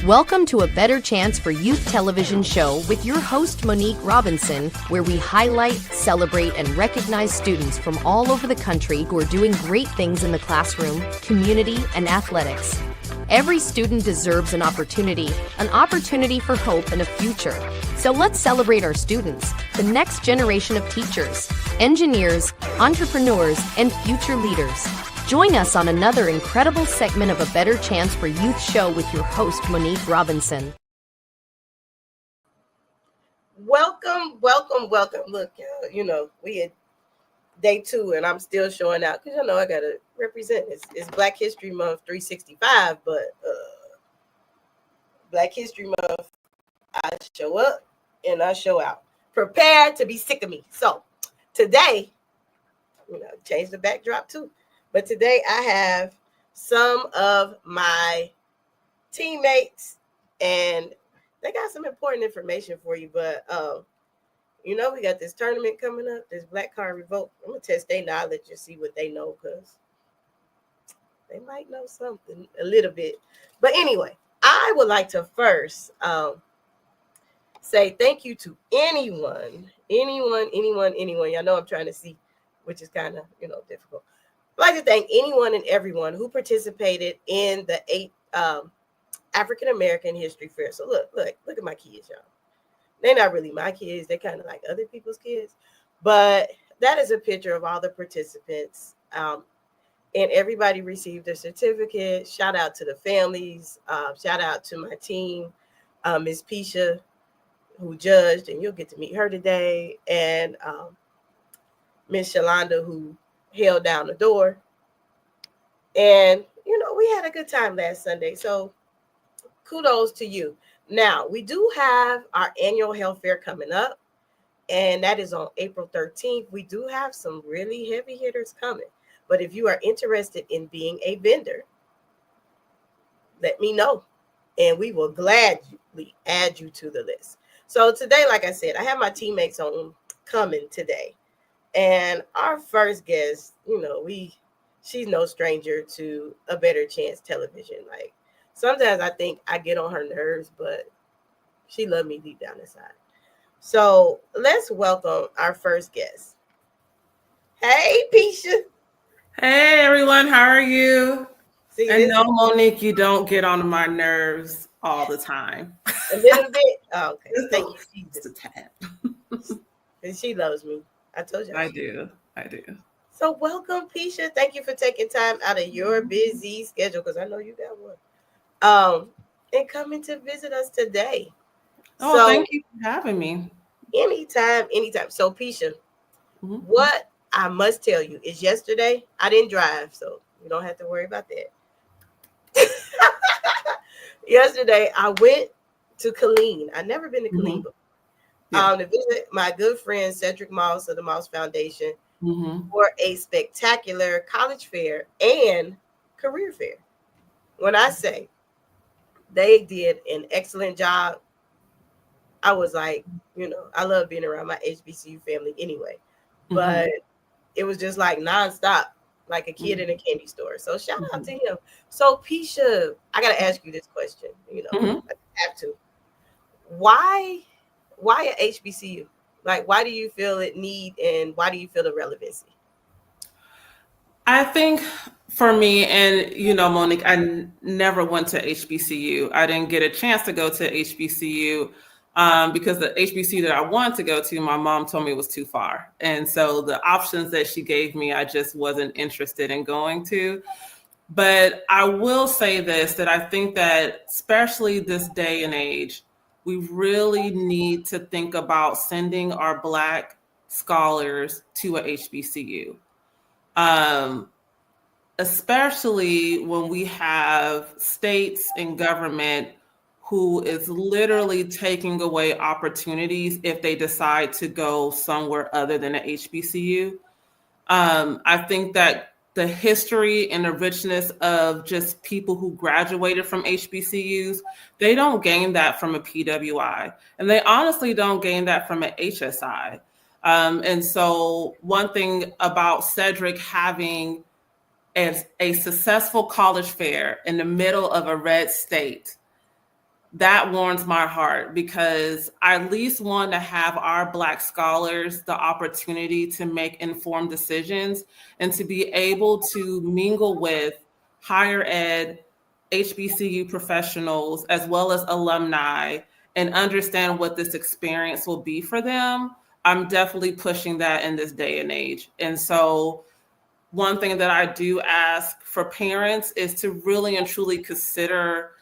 Welcome to A Better Chance for Youth television show with your host, Monique Robinson, where we highlight, celebrate, and recognize students from all over the country who are doing great things in the classroom, community, and athletics. Every student deserves an opportunity for hope and a future. So let's celebrate our students, the next generation of teachers, engineers, entrepreneurs, and future leaders. Join us on another incredible segment of A Better Chance for Youth show with your host, Monique Robinson. Welcome. Look, we at day 2 and I'm still showing out because I got to represent. It's Black History Month 365, but Black History Month, I show up and I show out. Prepared to be sick of me. So today, change the backdrop too. But today I have some of my teammates and they got some important information for you. But, we got this tournament coming up, this Black Card Revoked. I'm going to test their knowledge and see what they know because they might know something a little bit. But anyway, I would like to first say thank you to anyone. Y'all know I'm trying to see, which is kind of, difficult. I'd like to thank anyone and everyone who participated in the 8th African American History Fair. So look at my kids, y'all. They're not really my kids. They're kind of like other people's kids. But that is a picture of all the participants. And everybody received a certificate. Shout out to the families. Shout out to my team, Ms. Pisha, who judged, and you'll get to meet her today. And Ms. Shalonda, who held down the door. And we had a good time last Sunday, so kudos to you. Now we do have our annual health fair coming up, and that is on April 13th. We do have some really heavy hitters coming, but if you are interested in being a vendor, let me know and we will gladly add you to the list. So today, like I said, I have my teammates on coming today. And our first guest, she's no stranger to A Better Chance television. Like, sometimes I think I get on her nerves, but she loves me deep down inside. So let's welcome our first guest. Hey, Pisha. Hey, everyone. How are you? No, Monique, you don't get on my nerves all the time. A little bit? Oh, okay. Thank you. Just a tad. And she loves me. I told you. I do. So welcome, Pisha. Thank you for taking time out of your busy schedule, because I know you got one. And coming to visit us today. Oh, thank you for having me. Anytime. So Pisha, what I must tell you is yesterday I didn't drive, so you don't have to worry about that. Yesterday I went to Killeen. I've never been to Killeen before. To visit my good friend Cedric Moss of the Moss Foundation for a spectacular college fair and career fair. When I say they did an excellent job, I was like, I love being around my HBCU family anyway, but it was just like nonstop, like a kid in a candy store. So shout out to him. So Pisha, I got to ask you this question, I have to. Why at HBCU? Like, why do you feel it need and why do you feel the relevancy? I think for me, and Monique, I never went to HBCU. I didn't get a chance to go to HBCU because the HBCU that I wanted to go to, my mom told me it was too far. And so the options that she gave me, I just wasn't interested in going to. But I will say this, that I think that especially this day and age, we really need to think about sending our Black scholars to a HBCU, especially when we have states and government who is literally taking away opportunities if they decide to go somewhere other than a HBCU. I think that the history and the richness of just people who graduated from HBCUs, they don't gain that from a PWI. And they honestly don't gain that from an HSI. And so one thing about Cedric having a successful college fair in the middle of a red state that warms my heart, because I at least want to have our Black scholars the opportunity to make informed decisions and to be able to mingle with higher ed, HBCU professionals, as well as alumni, and understand what this experience will be for them. I'm definitely pushing that in this day and age. And so one thing that I do ask for parents is to really and truly consider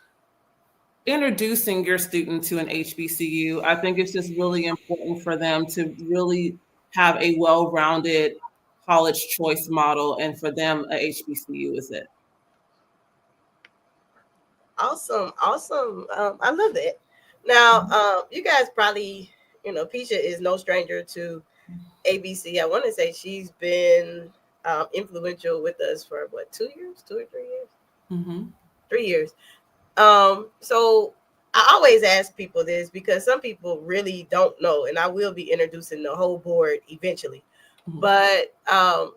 introducing your student to an HBCU. I think it's just really important for them to really have a well-rounded college choice model, and for them, a HBCU is it. Awesome. I love that. Now, you guys probably, Pisha is no stranger to ABC. I want to say she's been influential with us for what, 2 years, 2 or 3 years, 3 years. So I always ask people this because some people really don't know, and I will be introducing the whole board eventually. But Pisha,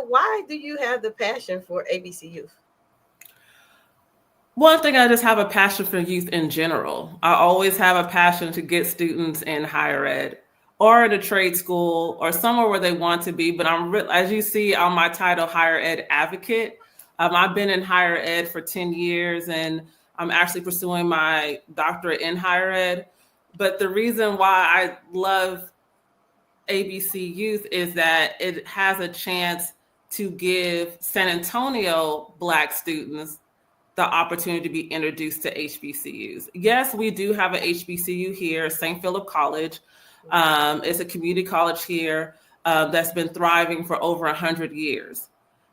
why do you have the passion for ABC Youth? One thing, I just have a passion for youth in general. I always have a passion to get students in higher ed or at a trade school or somewhere where they want to be. But as you see on my title, higher ed advocate. I've been in higher ed for 10 years, and I'm actually pursuing my doctorate in higher ed. But the reason why I love ABC Youth is that it has a chance to give San Antonio Black students the opportunity to be introduced to HBCUs. Yes, we do have an HBCU here, St. Philip College. It's a community college here that's been thriving for over 100 years.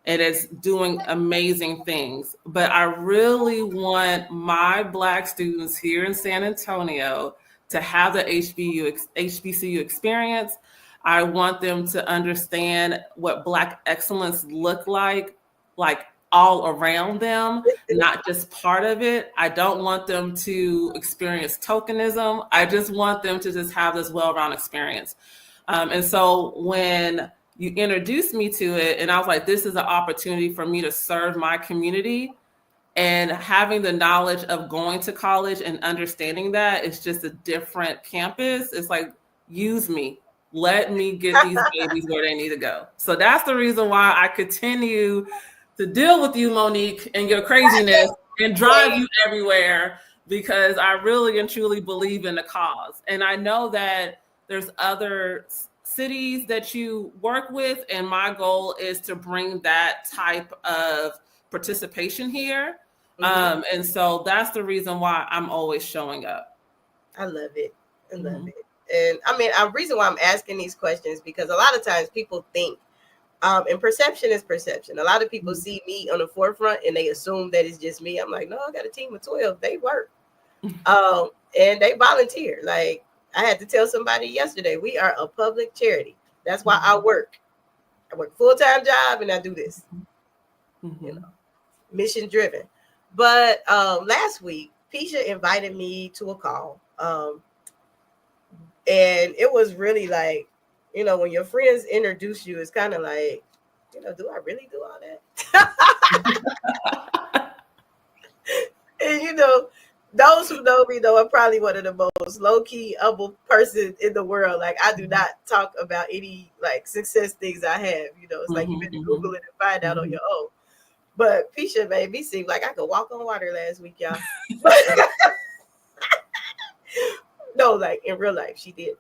It is doing amazing things. But I really want my Black students here in San Antonio to have the HBCU experience. I want them to understand what Black excellence look like all around them, not just part of it. I don't want them to experience tokenism. I just want them to just have this well-rounded experience. And so when you introduced me to it, and I was like, this is an opportunity for me to serve my community, and having the knowledge of going to college and understanding that it's just a different campus. It's like, use me. Let me get these babies where they need to go. So that's the reason why I continue to deal with you, Monique, and your craziness and drive you everywhere, because I really and truly believe in the cause. And I know that there's other cities that you work with, and my goal is to bring that type of participation here. And so that's the reason why I'm always showing up. I love it. I love it. And I mean, the reason why I'm asking these questions, because a lot of times people think, and perception is perception. A lot of people see me on the forefront and they assume that it's just me. I'm like, no, I got a team of 12. They work. And they volunteer. Like, I had to tell somebody yesterday, we are a public charity. That's why I work. I work a full-time job and I do this. Mission driven. But last week, Pisha invited me to a call. And it was really like, when your friends introduce you, it's kind of like, do I really do all that? And, those who know me know I'm probably one of the most low-key, humble person in the world. Like, I do not talk about any, success things I have. It's like you better Google it and find out on your own. But Pisha made me seem like I could walk on water last week, y'all. No, like, in real life, she did.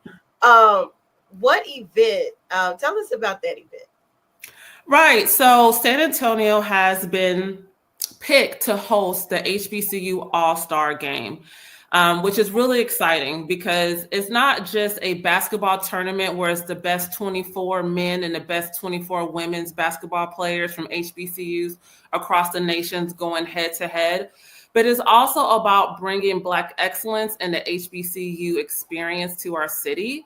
What event? Tell us about that event. Right. So San Antonio has been picked to host the HBCU All-Star Game, which is really exciting because it's not just a basketball tournament where it's the best 24 men and the best 24 women's basketball players from HBCUs across the nations going head to head, but it's also about bringing Black excellence and the HBCU experience to our city.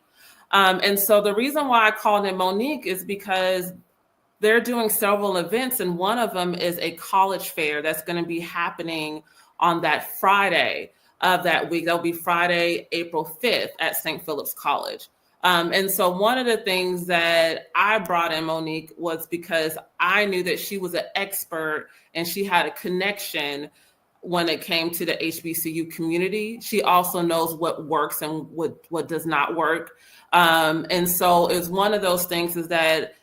And so the reason why I called in Monique is because they're doing several events, and one of them is a college fair that's going to be happening on that Friday of that week. That'll be Friday, April 5th at St. Philip's College. And so one of the things that I brought in Monique was because I knew that she was an expert and she had a connection when it came to the HBCU community. She also knows what works and what does not work. And so it's one of those things is that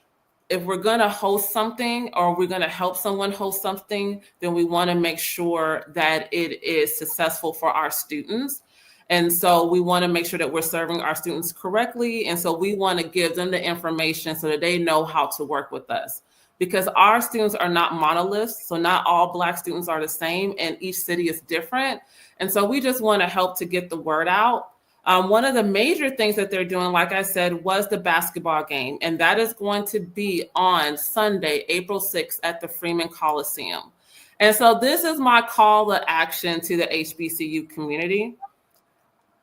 if we're going to host something or we're going to help someone host something, then we want to make sure that it is successful for our students. And so we want to make sure that we're serving our students correctly. And so we want to give them the information so that they know how to work with us. Because our students are not monoliths, so not all Black students are the same, and each city is different. And so we just want to help to get the word out. One of the major things that they're doing, like I said, was the basketball game, and that is going to be on Sunday, April 6th at the Freeman Coliseum. And so this is my call to action to the HBCU community.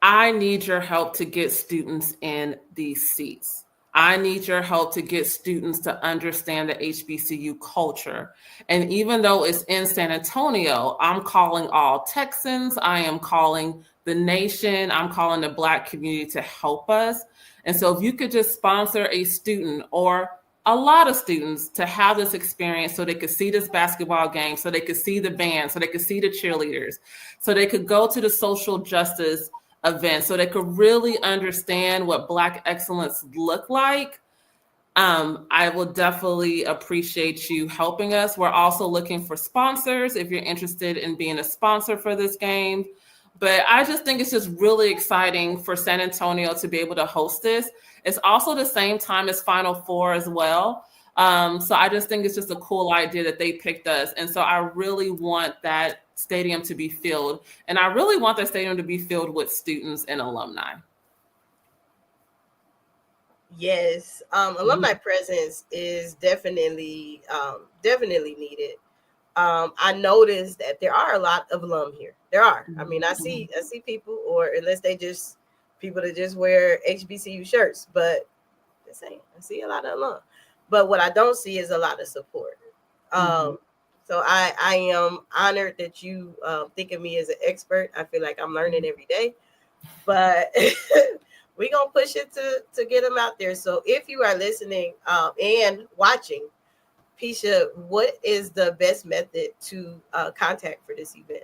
I need your help to get students in these seats. I need your help to get students to understand the HBCU culture. And even though it's in San Antonio, I'm calling all Texans. I am calling the nation. I'm calling the Black community to help us. And so if you could just sponsor a student or a lot of students to have this experience so they could see this basketball game, so they could see the band, so they could see the cheerleaders, so they could go to the social justice event, so they could really understand what Black excellence look like. I will definitely appreciate you helping us. We're also looking for sponsors if you're interested in being a sponsor for this game. But I just think it's just really exciting for San Antonio to be able to host this. It's also the same time as Final Four as well. So I just think it's just a cool idea that they picked us. And so I really want that stadium to be filled. And I really want that stadium to be filled with students and alumni. Yes. Alumni presence is definitely needed. I noticed that there are a lot of alum here. There are. I mean, I see people, or unless they just people that just wear HBCU shirts, but the same. I see a lot of alum. But what I don't see is a lot of support. So I am honored that you think of me as an expert. I feel like I'm learning every day, but we're going to push it to get them out there. So if you are listening and watching, Pisha, what is the best method to contact for this event?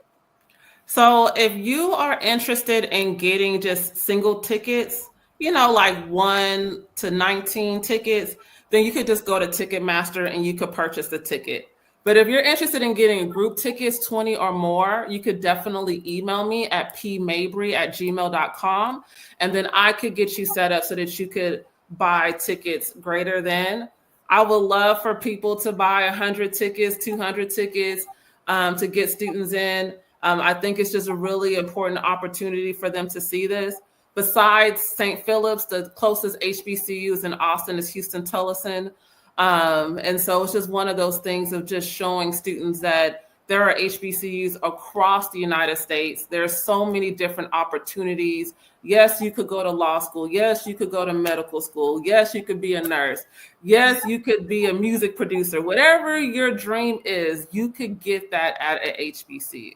So if you are interested in getting just single tickets, like 1 to 19 tickets, then you could just go to Ticketmaster and you could purchase the ticket. But if you're interested in getting group tickets, 20 or more, you could definitely email me at pmabry@gmail.com. And then I could get you set up so that you could buy tickets greater than. I would love for people to buy 100 tickets, 200 tickets to get students in. I think it's just a really important opportunity for them to see this. Besides St. Philip's, the closest HBCUs in Austin is Houston-Tillotson. And so it's just one of those things of just showing students that there are HBCUs across the United States. There's so many different opportunities. Yes, you could go to law school. Yes, you could go to medical school. Yes, you could be a nurse. Yes, you could be a music producer. Whatever your dream is, you could get that at a HBCU.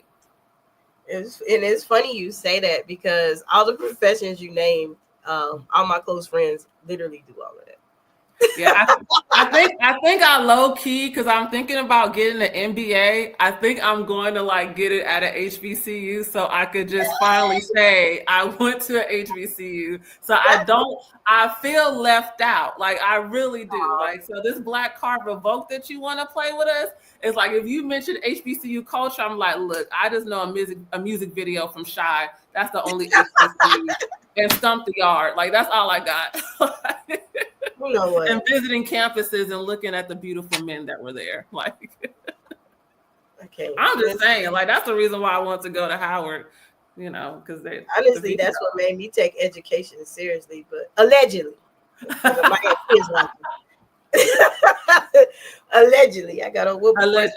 It's funny you say that because all the professions you named, all my close friends literally do all of that. Yeah, I think I low key because I'm thinking about getting an MBA. I think I'm going to get it at an HBCU so I could just finally say I went to an HBCU. So I feel left out. I really do. So this Black Card Revoked that you want to play with us, it's like if you mention HBCU culture, I'm like, look, I just know a music video from Shy. That's the only HBCU. And Stump the Yard. That's all I got. You know what? And visiting campuses and looking at the beautiful men that were there. Okay. I'm just saying, that's the reason why I want to go to Howard, because they honestly, that's what made me take education seriously, but allegedly. My kids allegedly, I got on Wilberforce.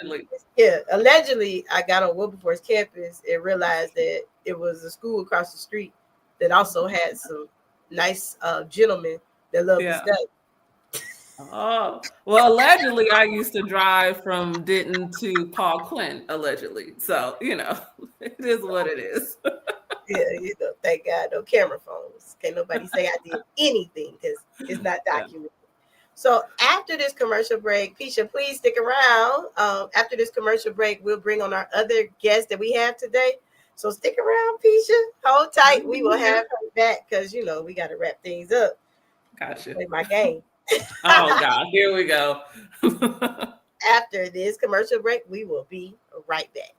Allegedly, I got on Wilberforce campus and realized that it was a school across the street that also had some nice gentlemen that love to study. Oh, well, allegedly, I used to drive from Denton to Paul Quinn, allegedly. So, it is what it is. Yeah, thank God, no camera phones. Can't nobody say I did anything because it's not documented. So after this commercial break, Pisha, please stick around. After this commercial break, we'll bring on our other guest that we have today. So stick around, Pisha. Hold tight. We will have her back because, we got to wrap things up. Gotcha. Play my game. Oh, God. Here we go. After this commercial break, we will be right back.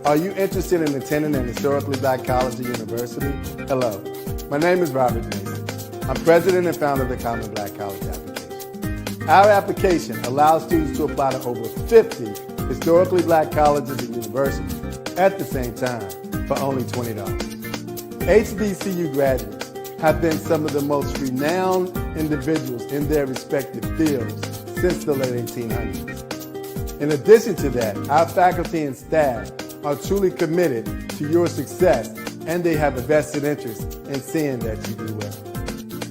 Are you interested in attending an historically black college or university? Hello, my name is Robert Mason. I'm president and founder of the Common Black College application. Our application allows students to apply to over 50 historically black colleges and universities at the same time for only $20. HBCU graduates have been some of the most renowned individuals in their respective fields since the late 1800s. In addition to that, our faculty and staff are truly committed to your success, and they have a vested interest in seeing that you do well.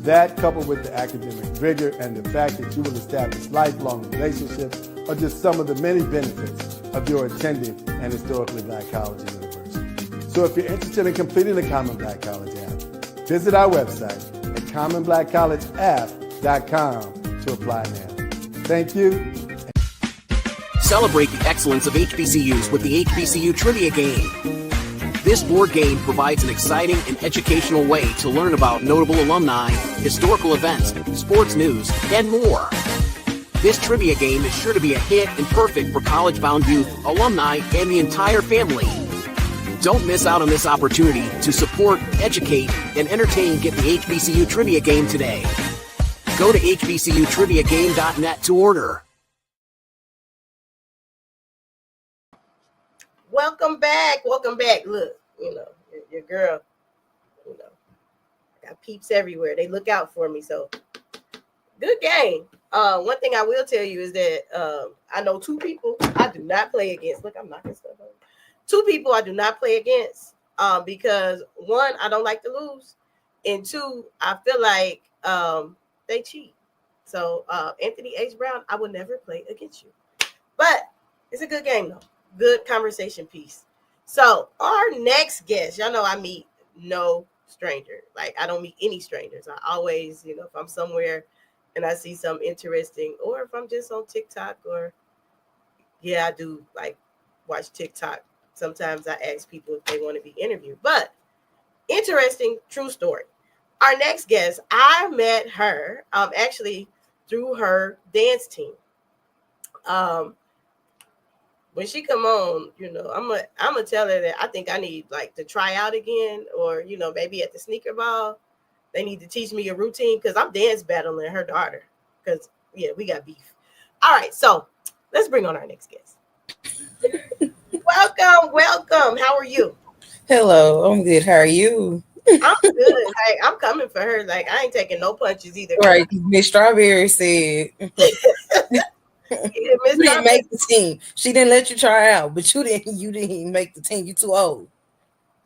That, coupled with the academic rigor and the fact that you will establish lifelong relationships, are just some of the many benefits of your attending an historically black college or university. So if you're interested in completing the Common Black College app, visit our website at commonblackcollegeapp.com to apply now. Thank you. Celebrate the excellence of HBCUs with the HBCU Trivia Game. This board game provides an exciting and educational way to learn about notable alumni, historical events, sports news, and more. This trivia game is sure to be a hit and perfect for college-bound youth, alumni, and the entire family. Don't miss out on this opportunity to support, educate, and entertain Get the HBCU Trivia Game today. Go to hbcutriviagame.net to order. Welcome back. Welcome back. Look, your girl, I got peeps everywhere. They look out for me. So good game. One thing I will tell you is that I know two people I do not play against. Look, I'm knocking stuff over. Two people I do not play against because one, I don't like to lose. And two, I feel like they cheat. So Anthony H. Brown, I would never play against you. But it's a good game though. Good conversation piece. So our next guest, y'all know I meet no stranger. Like I don't meet any strangers. I always, if I'm somewhere and I see something interesting, or if I'm just on TikTok, or I do like watch TikTok. Sometimes I ask people if they want to be interviewed. But interesting, true story. Our next guest, I met her actually through her dance team. When she come on, I'm gonna tell her that I think I need like to try out again, or maybe at the sneaker ball, they need to teach me a routine because I'm dance battling her daughter. Because we got beef. All right, so let's bring on our next guest. Welcome. How are you? Hello, I'm good. How are you? I'm good. I'm coming for her. Like I ain't taking no punches either. Right, Miss Strawberry said. You didn't make the team. She didn't let you try out, but you didn't make the team. You too old.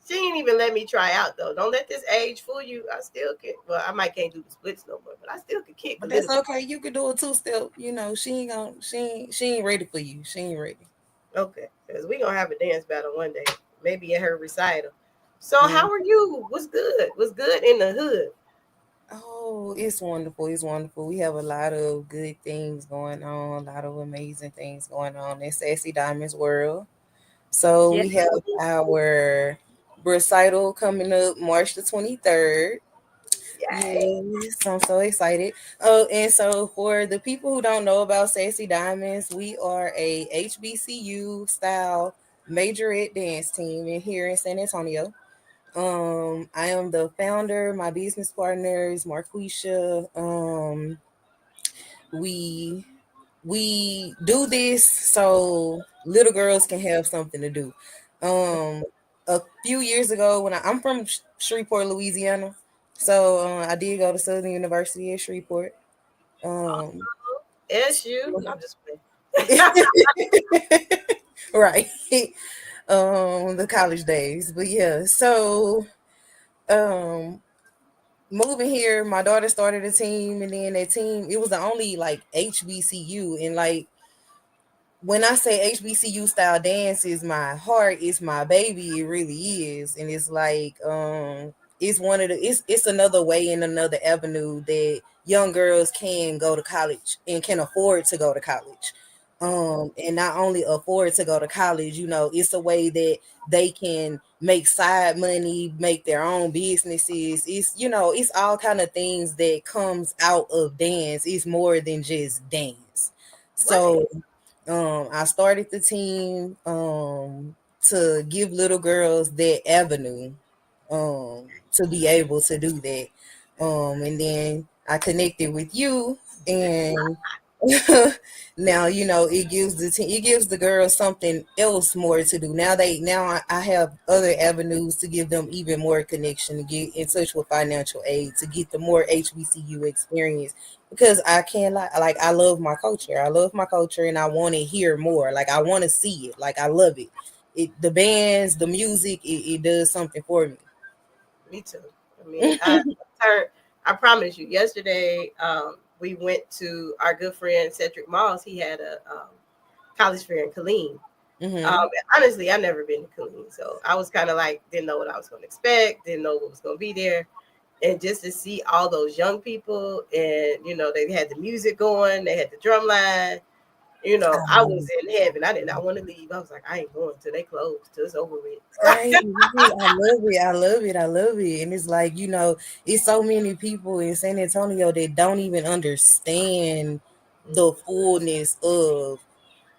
She didn't even let me try out though. Don't let this age fool you. I still can. Well, I might can't do the splits no more, but I still can kick. But that's okay. You can do a two-step. She ain't ready for you. She ain't ready. Okay, because we're gonna have a dance battle one day, maybe at her recital. So how are you? What's good? What's good in the hood? Oh, it's wonderful. It's wonderful. We have a lot of good things going on, a lot of amazing things going on in Sassy Diamonds world. So we have our recital coming up March the 23rd. Yes, I'm so excited. Oh, and so for the people who don't know about Sassy Diamonds, we are a HBCU style majorette dance team here in San Antonio. I am the founder. My business partner is Marquisha. We do this so little girls can have something to do. A few years ago, when I'm from Shreveport, Louisiana, so I did go to Southern University at Shreveport. SU, I'm just right. The college days, but so moving here, my daughter started a team, and then that team, it was the only like HBCU, and like when I say HBCU style dance is my heart, it's my baby, it really is. And it's like it's one of the it's another way and another avenue that young girls can go to college and can afford to go to college. And not only afford to go to college, it's a way that they can make side money, make their own businesses. It's all kind of things that comes out of dance. It's more than just dance. So I started the team to give little girls that avenue to be able to do that. And then I connected with you, and now it gives the girls something else more to do. I have other avenues to give them even more connection, to get in touch with financial aid, to get the more HBCU experience, because I can't lie, like I love my culture. And I want to hear more. Like I want to see it. Like I love it. The bands, the music, it does something for me. Me too. I mean, I promise you, yesterday we went to our good friend Cedric Moss. He had a college fair in Killeen. Honestly, I've never been to Killeen, so I was kind of like, didn't know what I was going to expect, didn't know what was going to be there. And just to see all those young people, and they had the music going, they had the drum line. I was in heaven. I did not want to leave. I was like, I ain't going till they close, till it's over with. Right. I love it. And it's like, it's so many people in San Antonio that don't even understand the fullness of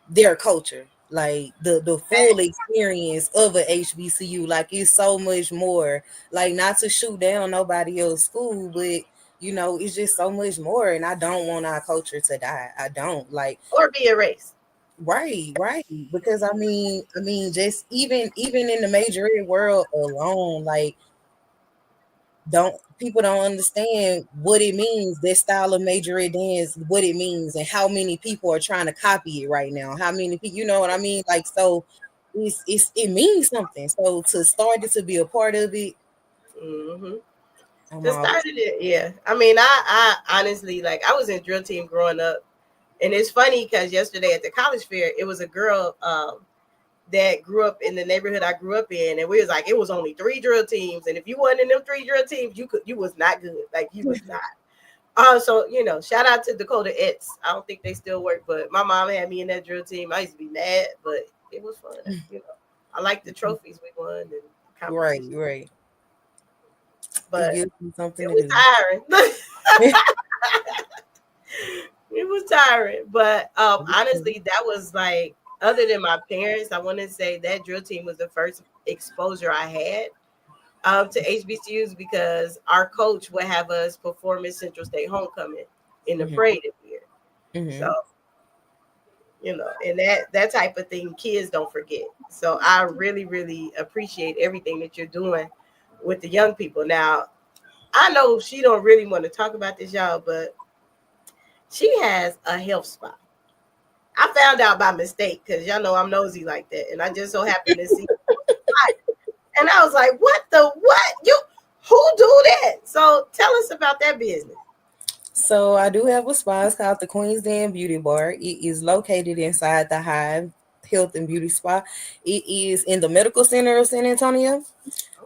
their culture. Like the full experience of a HBCU. Like it's so much more. Like, not to shoot down nobody else's school, but it's just so much more. And I don't want our culture to die. I don't or be erased. Right. Because I mean, just even in the major world alone, like people don't understand what it means, this style of major dance, what it means, and how many people are trying to copy it right now. How many people, you know what I mean? Like, so it means something. So to start it, to be a part of it. Just started it, yeah. I mean, I honestly, like, I was in drill team growing up. And it's funny because yesterday at the college fair, it was a girl that grew up in the neighborhood I grew up in, and we was like, it was only 3 drill teams, and if you wasn't in them 3 drill teams, you was not good. Like, you was not. So shout out to Dakota Etz. I don't think they still work, but my mom had me in that drill team. I used to be mad, but it was fun. I like the trophies we won and competition. Right. But it something was tiring. It was tiring, but honestly, that was like, other than my parents, I want to say that drill team was the first exposure I had to HBCUs, because our coach would have us perform at Central State Homecoming in the parade every year. So, and that type of thing, kids don't forget. So I really, really appreciate everything that you're doing with the young people. Now, I know she don't really want to talk about this, y'all, but she has a health spa. I found out by mistake, because y'all know I'm nosy like that, and I just so happened to see and I was like, what? Who do that? So tell us about that business. So I do have a spa. It's called the Queen's Den Beauty Bar. It is located inside the Hive Health and Beauty Spa. It is in the Medical Center of San Antonio.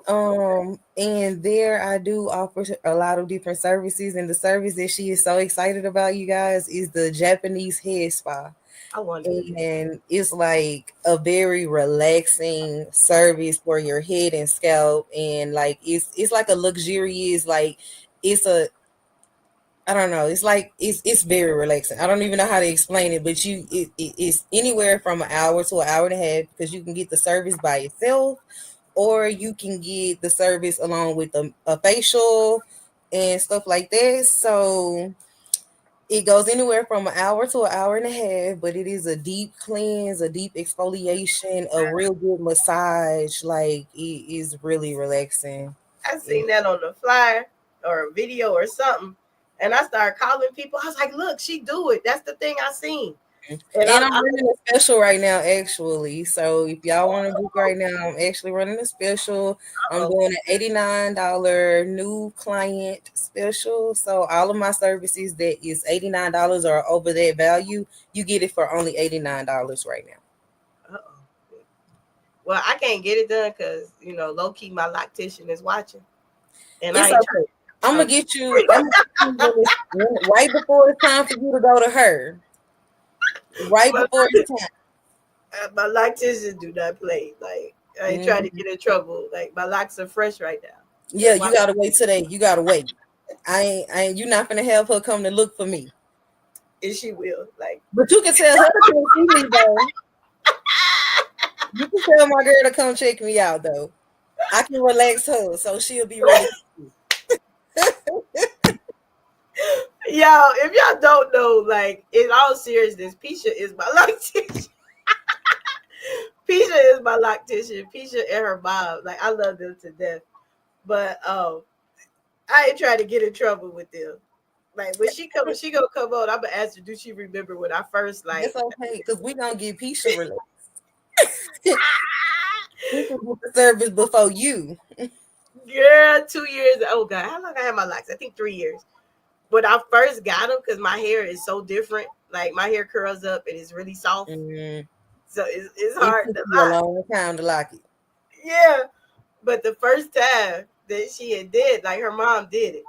And there I do offer a lot of different services, and the service that she is so excited about, you guys, is the Japanese head spa. And it's like a very relaxing service for your head and scalp, and like it's like a luxurious, like I don't know, it's very relaxing. I don't even know how to explain it, but it's anywhere from an hour to an hour and a half, because you can get the service by itself, or you can get the service along with a facial and stuff like that. So it goes anywhere from an hour to an hour and a half, but it is a deep cleanse, a deep exfoliation, a real good massage. Like, it is really relaxing. I seen that on the flyer or a video or something, and I started calling people. I was like, look, she do it. That's the thing I seen. And I'm running a special right now, actually. So if y'all want to book right now, I'm actually running a special. I'm doing an $89 new client special. So all of my services that is $89 or over that value, you get it for only $89 right now. Well, I can't get it done because low key my loctician is watching, and it's okay. I'm gonna get you right before it's time for you to go to her. Right before it's time. My locticians do not play. Like I ain't trying to get in trouble. Like my locks are fresh right now. Yeah, you gotta wait today. You gotta wait. I ain't. You're not gonna have her come to look for me. And she will. Like, but you can tell her to come see me though. You can tell my girl to come check me out though. I can relax her, so she'll be ready. Y'all, if y'all don't know, like in all seriousness, Pisha is my loctician. Pisha is my loctician. Pisha and her mom, like I love them to death. But I ain't trying to get in trouble with them. Like when she gonna come on, I'm gonna ask her, do she remember when I first like? It's okay, because we gonna get Pisha relaxed. We can get the service before you. Girl, 2 years. Oh God, how long I had my locks? I think 3 years. When I first got them, because my hair is so different. Like my hair curls up and it's really soft, so it's hard to lock. A long time to lock it. Yeah, but the first time that she had did, like her mom did it,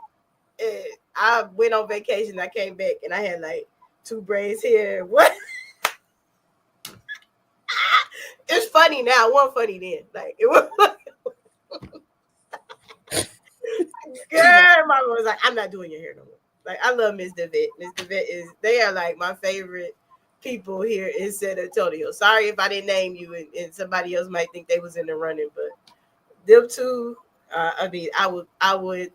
and I went on vacation. I came back and I had like 2 braids here. What? It's funny now. It wasn't funny then. Like it was. Girl, mama was like, "I'm not doing your hair no more." Like I love Miss DeVette. Miss DeVette they are like my favorite people here in San Antonio. Sorry if I didn't name you, and somebody else might think they was in the running, but them two. I mean, I would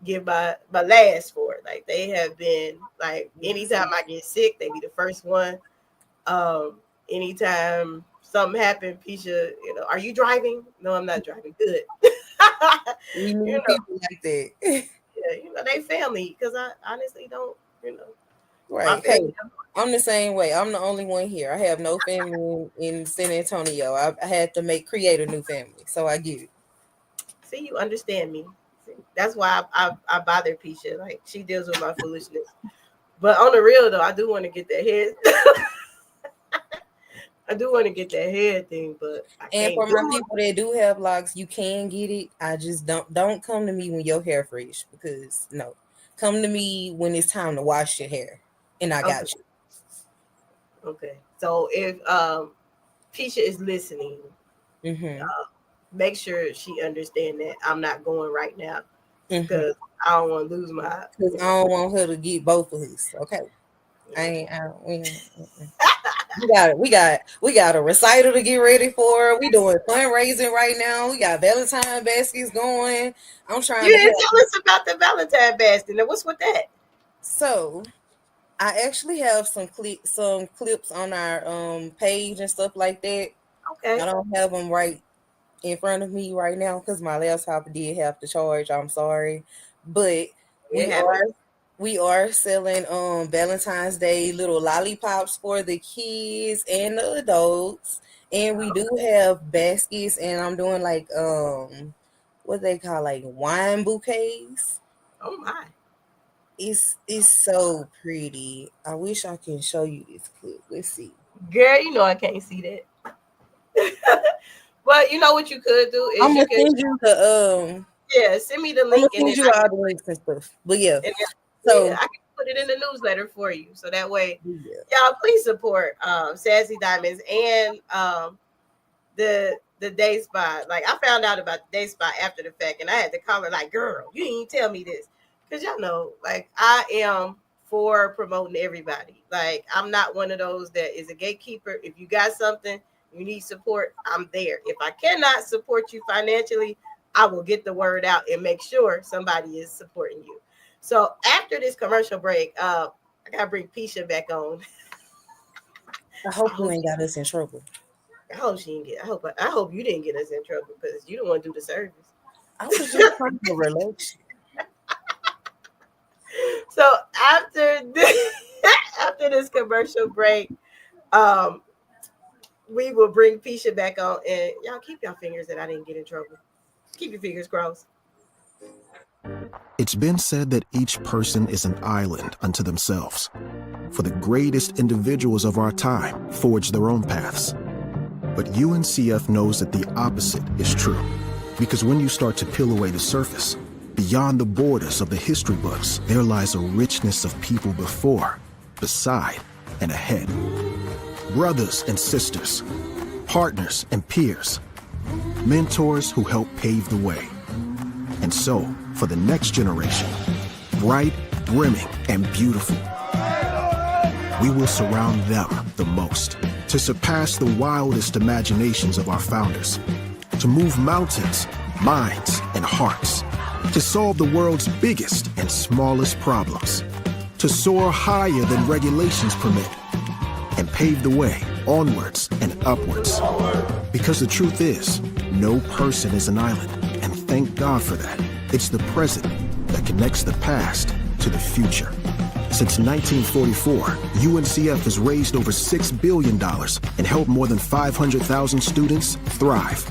give my last for it. Like they have been like anytime I get sick, they be the first one. Anytime something happened, Pisha, are you driving? No, I'm not driving. Good. We need people like that. Yeah, they family, because I honestly don't, Right. Hey, I'm the same way. I'm the only one here. I have no family in San Antonio. I had to create a new family, so I get it. See, you understand me. See, that's why I bother Pisha. Like she deals with my foolishness. But on the real though, I do want to get that head. I do want to get that head thing, but I can't. For my people that do have locks, you can get it. I just don't come to me when your hair fresh, because no, come to me when it's time to wash your hair, and I got you. Okay, so if Pisha is listening, make sure she understand that I'm not going right now, because I don't want to lose my. Because I don't want her to get both of us. Okay, we got a recital to get ready for. We doing fundraising right now. We got Valentine baskets going. I'm trying. You didn't tell us about the Valentine basket. Now, what's with that? So, I actually have some clips on our page and stuff like that. Okay. I don't have them right in front of me right now because my laptop did have to charge. I'm sorry, but we are selling Valentine's Day little lollipops for the kids and the adults, and we do have baskets, and I'm doing like what they call like wine bouquets. Oh my. It's so pretty. I wish I can show you this clip. Let's see. Girl, I can't see that. But you know what you could do is I'm gonna send you the send me the link. I'm gonna send you all the links and stuff. But yeah. So I can put it in the newsletter for you. So that way, y'all please support Sassy Diamonds and the day spa. Like I found out about the day spa after the fact, and I had to call her like, girl, you didn't tell me this. Because y'all know, like I am for promoting everybody. Like I'm not one of those that is a gatekeeper. If you got something, you need support, I'm there. If I cannot support you financially, I will get the word out and make sure somebody is supporting you. So after this commercial break, I gotta bring Pisha back on. I hope you ain't got us in trouble. I hope she didn't get. I hope you didn't get us in trouble because you don't want to do the service. I was just trying to relax. So after this commercial break, we will bring Pisha back on, and y'all keep your fingers that I didn't get in trouble. Keep your fingers crossed. It's been said that each person is an island unto themselves. For the greatest individuals of our time forge their own paths. But UNCF knows that the opposite is true. Because when you start to peel away the surface, Beyond the borders of the history books, there lies a richness of people before, beside, and ahead. Brothers and sisters, partners and peers, mentors who help pave the way. And so, for the next generation, bright, brimming, and beautiful, we will surround them the most to surpass the wildest imaginations of our founders, to move mountains, minds, and hearts, to solve the world's biggest and smallest problems, to soar higher than regulations permit, and pave the way onwards and upwards. Because the truth is, no person is an island, and thank God for that. It's the present that connects the past to the future. Since 1944, UNCF has raised over $6 billion and helped more than 500,000 students thrive.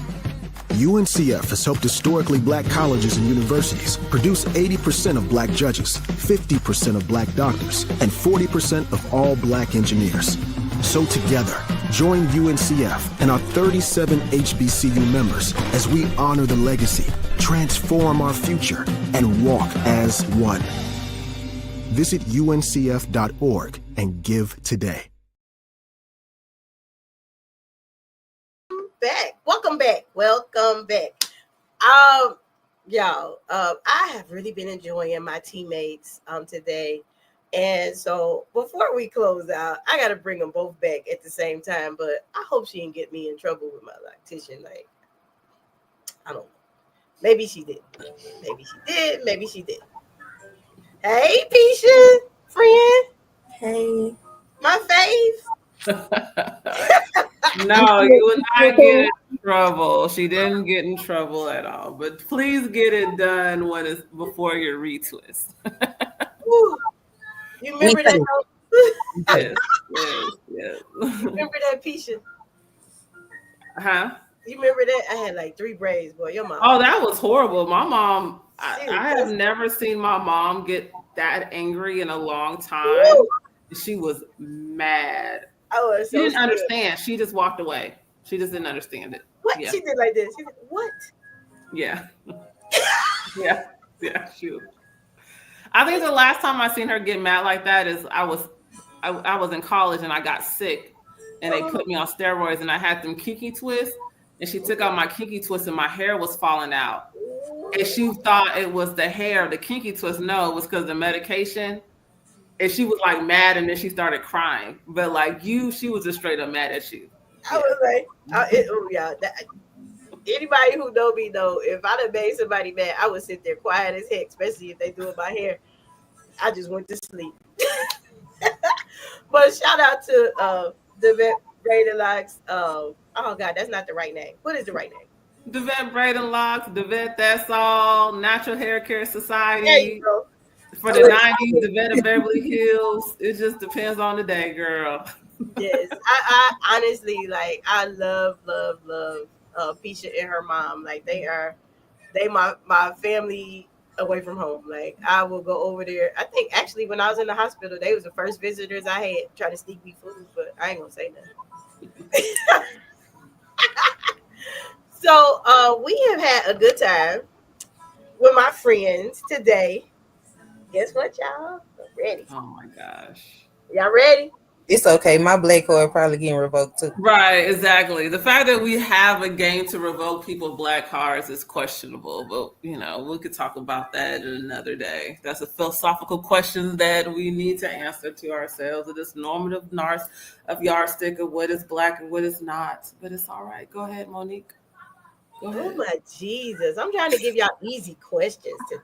UNCF has helped historically black colleges and universities produce 80% of black judges, 50% of black doctors, and 40% of all black engineers. So together, join UNCF and our 37 HBCU members as we honor the legacy, transform our future, and walk as one. Visit uncf.org and give today. Welcome back. Y'all, I have really been enjoying my teammates today. And so before we close out, I got to bring them both back at the same time, but I hope she didn't get me in trouble with my lactation. Like, I don't know. Maybe she did. Maybe she did. Hey, Pisha, friend. Hey. My fave. No, you would not get in trouble. She didn't get in trouble at all. But please get it done when it's before your retwist. You remember that? Yes. You remember that, Pisha? Huh? You remember that? I had like 3 braids, boy. Your mom. Oh, that was horrible. My mom, I have never seen my mom get that angry in a long time. Woo! She was mad. Oh, she didn't understand. She just walked away. She just didn't understand it. What? Yeah. She did like this. She said, what? Yeah. yeah. She was. I think the last time I seen her get mad like that is I was in college and I got sick and they put me on steroids and I had them kinky twists and she took out my kinky twist and my hair was falling out. And she thought it was the hair, the kinky twist. No, it was because of the medication. And she was like mad and then she started crying. But like she was just straight up mad at you. I was like, anybody who know me know if I'd have made somebody mad, I would sit there quiet as heck, especially if they doing my hair. I just went to sleep. But shout out to the Vet Braided Locks. Oh God, that's not the right name. What is the right name? The Vet Braided Locks, the Vet That's All, Natural Hair Care Society. There you go. For the 90s, the Vet of Beverly Hills. It just depends on the day, girl. Yes, I honestly I love Pisha and her mom. Like they my family away from home. Like I will go over there. I think actually when I was in the hospital, they was the first visitors I had trying to sneak me food, but I ain't gonna say nothing. So we have had a good time with my friends today. Guess what, y'all? I'm ready. Oh my gosh. Y'all ready? It's okay. My black card probably getting revoked too. Right, exactly. The fact that we have a game to revoke people's black cards is questionable, but we could talk about that another day. That's a philosophical question that we need to answer to ourselves. It is normative yardstick of what is black and what is not. But it's all right. Go ahead, Monique. Go ahead. Oh my Jesus. I'm trying to give y'all easy questions today.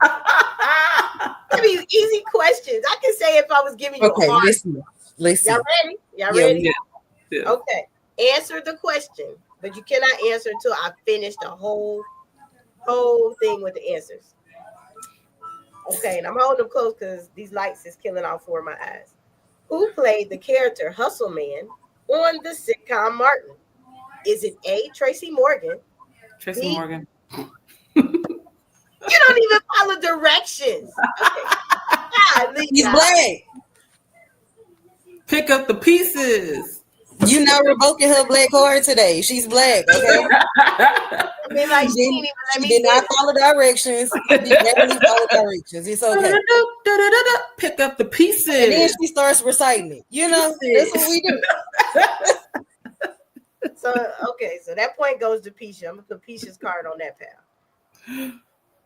Give you easy questions. I can say if I was giving you a hard. Listen. Y'all ready? Y'all ready? Yeah. Okay. Answer the question, but you cannot answer until I finish the whole thing with the answers. Okay, and I'm holding them close because these lights is killing all 4 of my eyes. Who played the character Hustle Man on the sitcom Martin? Is it A, Tracy Morgan? Tracy Morgan. You don't even follow directions. Okay. He's black. Pick up the pieces. You not revoking her black card today. She's black, okay? I mean, like, She did not follow directions. She did definitely follow directions. It's okay. Pick up the pieces. And then she starts reciting it. You know, that's what we do. So, okay, so that point goes to Pisha. I'm going to put Pisha's card on that pal.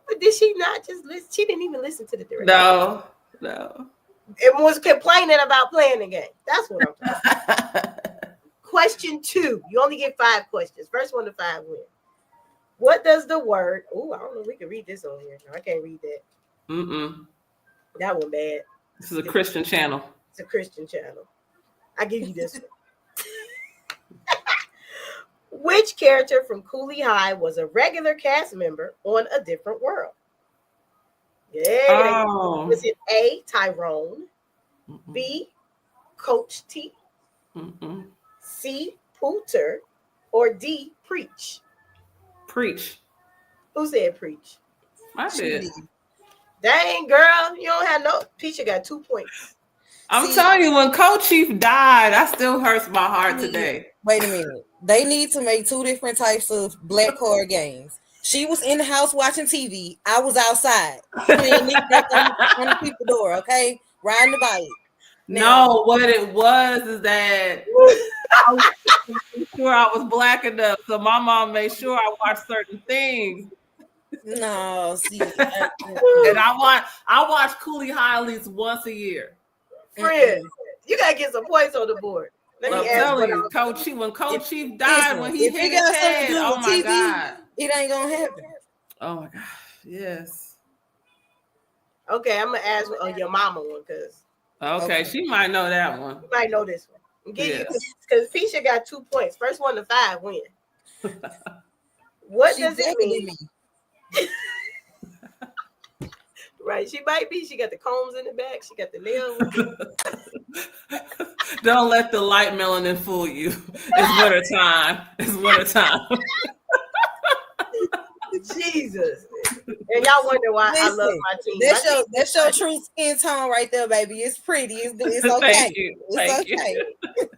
But did she not just listen? She didn't even listen to the directions. No. It was complaining about playing the game. That's what I'm talking about. Question 2. You only get 5 questions. First one to 5 win. What does the word... Oh, I don't know if we can read this on here. No, I can't read that. That one bad. This is a Christian channel. It's a Christian channel. I give you this one. Which character from Cooley High was a regular cast member on A Different World? Yeah. Oh. Was it A, Tyrone, B, Coach T, C, Pooter, or D, Preach? Preach. Who said Preach? I did. Dang, girl, you don't have no... Pisha got 2 points. I'm telling you, when Coach Chief died, that still hurts my heart today. Wait a minute. They need to make 2 different types of black card games. She was in the house watching TV. I was outside playing knick-knack on the people's door, okay? Riding the bike. No, what it was is that I was sure I was black enough, so my mom made sure I watched certain things. No, see. And I watch Cooley High at least once a year. Friend, you gotta get some points on the board. Let me I'm ask telling you, what Coach Chief, when Coach Chief died, when he hit his head, oh my God. It ain't gonna happen. Oh my God. Yes. Okay, I'm gonna ask your mama one because okay, she might know that one. You might know this one. Because Pisha got 2 points. First one to 5 win. What does it mean? Right, she might be. She got the combs in the back. She got the nails. Don't let the light melanin fool you. It's winter time. It's winter time. Jesus. And y'all wonder why I love my team. That's your true skin tone right there, baby. It's pretty. It's okay. Thank you. It's okay.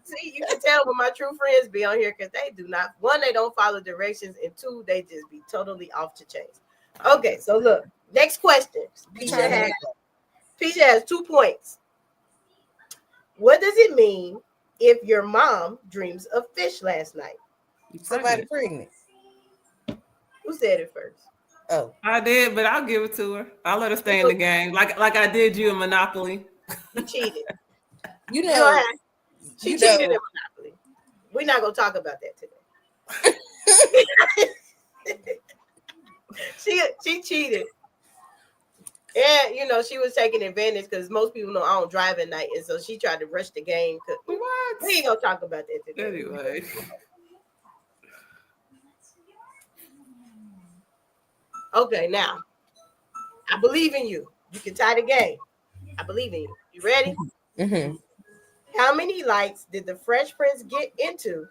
See, you can tell when my true friends be on here because they do not. 1, they don't follow directions, and 2, they just be totally off the chains. Okay, so look. Next question. Pisha has 2 points. What does it mean if your mom dreams of fish last night? Somebody pregnant. Who said it first? Oh, I did, but I'll give it to her. I'll let her stay in the game, like I did you in Monopoly. You cheated. You know, she cheated in Monopoly. We're not gonna talk about that today. She cheated. And she was taking advantage because most people know I don't drive at night, and so she tried to rush the game. We ain't gonna talk about that today. Anyway. Okay, now I believe in you. You can tie the game. I believe in you. You ready? Mm-hmm. How many lights did the Fresh Prince get into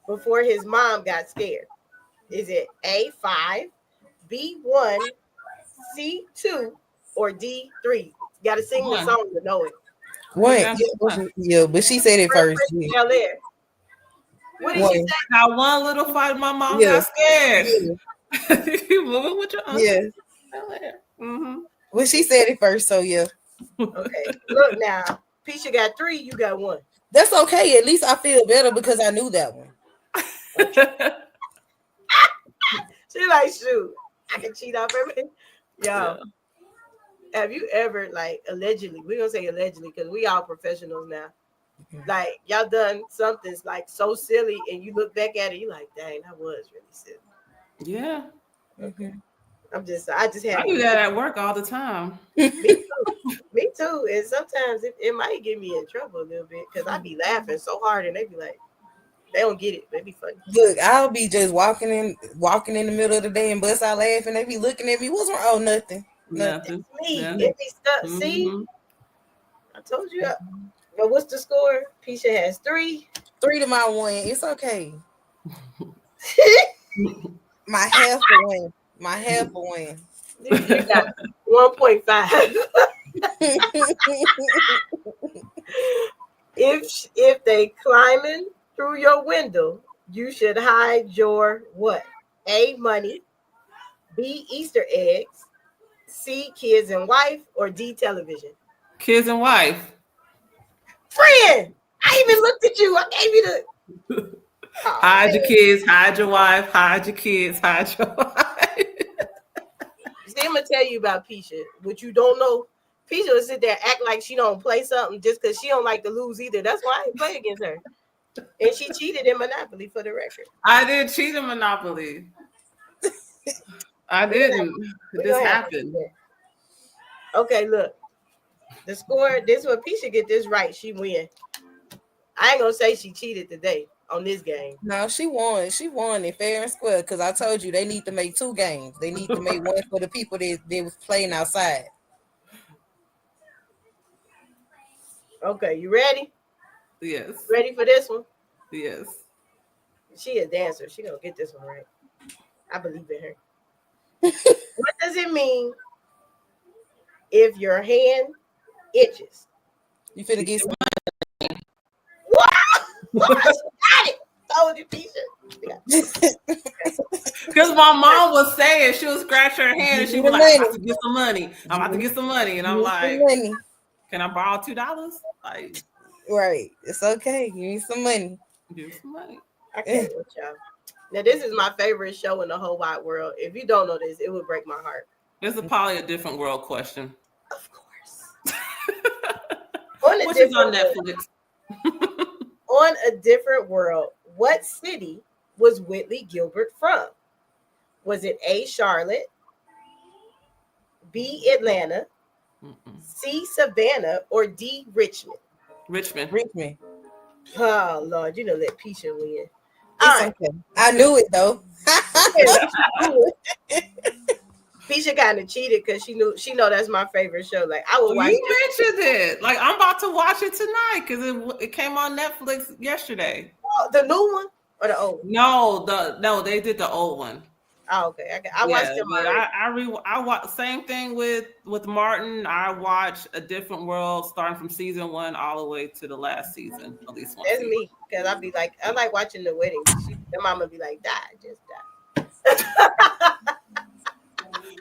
before his mom got scared? Is it A, 5, B, 1, C, 2, or D, 3? You got to sing the song to know it. What? Yeah, but she said it first. Yeah. What did she say? Now, one little fight, my mom got scared. Yeah. You moving with your uncle? Yeah. Mm-hmm. Well, she said it first, so yeah. Okay. Look now. Pisha got 3, you got 1. That's okay. At least I feel better because I knew that one. She like, shoot, I can cheat off everything. Yo, have you ever, allegedly, we're going to say allegedly because we all professionals now. Like, y'all done something like so silly and you look back at it, you like, dang, that was really silly. Yeah. Mm-hmm. I just had I do that at work all the time. Me too. And sometimes it might get me in trouble a little bit because I be laughing so hard and they be like, they don't get it, but it be funny. Look, I'll be just walking in the middle of the day and bust out laughing. They be looking at me. What's wrong? Oh, nothing. Nothing. Me. Yeah. It be stuck. Mm-hmm. See, I told you. But what's the score? Pisha has 3. 3 to my 1. It's okay. My half a win. My half a win. You got 1.5. If they climbing through your window, you should hide your what? A, money, B, Easter eggs, C, kids and wife, or D, television. Kids and wife. Friend, I even looked at you. I gave you the Hide your kids, hide your wife, hide your kids, hide your wife. See, I'm gonna tell you about Pisha. What you don't know, Pisha will sit there act like she don't play something just because she don't like to lose either. That's why I ain't play against her. And she cheated in Monopoly for the record. I did cheat in Monopoly. I didn't. This happened. Okay, look. The score, this is when Pisha get this right, she win. I ain't gonna say she cheated today on this game. No, she won. She won it fair and square because I told you they need to make 2 games. They need to make one for the people that they was playing outside. Okay, you ready? Yes. Ready for this one? Yes. She a dancer. She gonna get this one right. I believe in her. What does it mean if your hand itches? You finna get some. What? Got it. Told you, Pisha. Because my mom was saying she would scratch her hand and she was like, I'm about to get some money. I'm about to get some money. And I'm like, can I borrow $2? Like, right. It's okay. You need some money. Give some money. I can't with y'all. Now, this is my favorite show in the whole wide world. If you don't know this, it would break my heart. This is probably a different world question. Of course. Which is on Netflix. On a different world, what city was Whitley Gilbert from? Was it A, Charlotte, B, Atlanta, C, Savannah, or D, Richmond? Richmond. Oh, Lord, you know, let Pisha win. Okay. I knew it, though. Pisha kind of cheated because she know that's my favorite show. Like, I would watch mentioned it. Like, I'm about to watch it tonight because it came on Netflix yesterday. Oh, the new one or the old one? No, they did the old one. Oh, okay. I watched them. I watch same thing with Martin. I watch A Different World starting from season 1 all the way to the last season. At least one. That's season. Me because I like watching the wedding. The mama be like, just die.